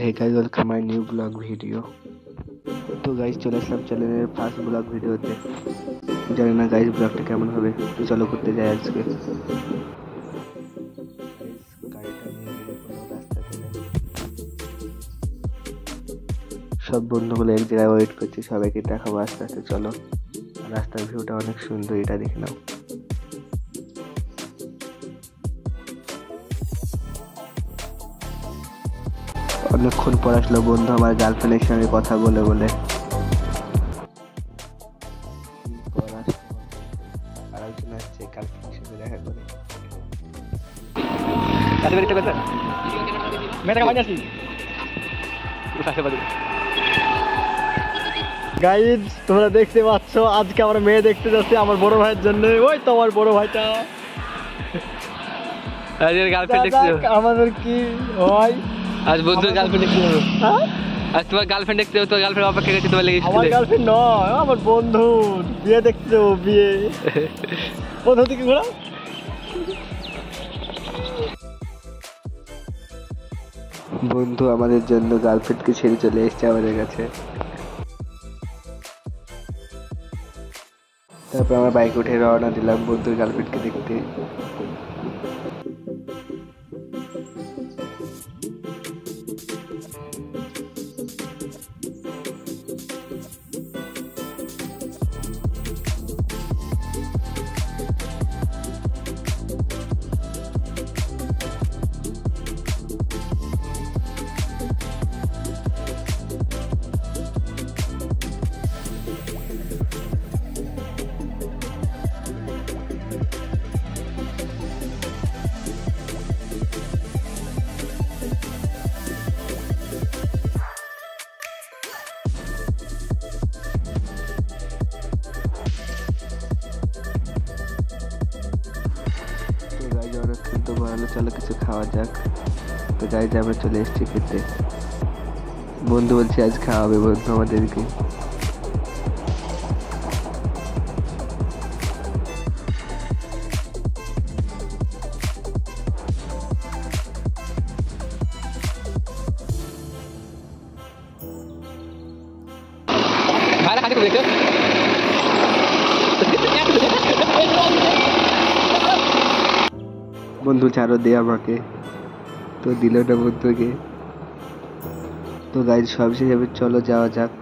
Hey guys, welcome my new vlog video. তো guys চলে আসলাম চ্যানেলের ফার্স্ট ব্লগ ভিডিওতে। জানি না গাইস ব্লগটা কেমন হবে, তো চলো করতে যাই আজকে। সব বন্ধুগুলো এক জায়গায় ওয়েট করছি, সবাইকে দেখাবো আস্তে আস্তে। চলো, রাস্তার ভিউটা অনেক সুন্দর, এটা দেখে নাও। অনেকক্ষণ পর আসলো বন্ধু আমার গার্লফ্রেন্ডের সঙ্গে কথা বলে বলে। আরেকজন আসছে গার্লফ্রেন্ডের সাথে দেখা করে। গাইজ তোমরা দেখতে পাচ্ছ, আজকে আমরা মেয়ে দেখতে যাচ্ছি আমার বড় ভাইয়ের জন্য। ওই তো আমার বড় ভাইটা আমাদের কি হয় আজ বন্ধুর গার্লফ্রেন্ড দেখতে যাবো। আজ তোমার গার্লফ্রেন্ড দেখতে যাবো, তোমার গার্লফ্রেন্ড অপেক্ষা করছে তোমার লেগে। আমার গার্লফ্রেন্ড নয়, আমার বন্ধু বিয়ে দেখতে যাবো। বিয়ে বন্ধু থেকে ঘোরা। বন্ধু আমাদের জন্য গার্লফ্রেন্ডকে ছেড়ে চলে এসছে আমাদের কাছে। তারপর আমরা বাইক উঠে রওনা দিলাম বন্ধুর গার্লফ্রেন্ডকে দেখতে। অনেকক্ষণ তো ভালো, চলো কিছু খাওয়া যাক। তো গাইজ আমরা চলে এসেছি খেতে। বন্ধু বলছে আজ খাওয়াবে বন্ধু আমাদেরকে। বন্ধু ছাড়ো দে আমাকে, তো দিল না বন্ধুকে। তো গাইজ সব শেষ হবে, চলো যাওয়া যাক।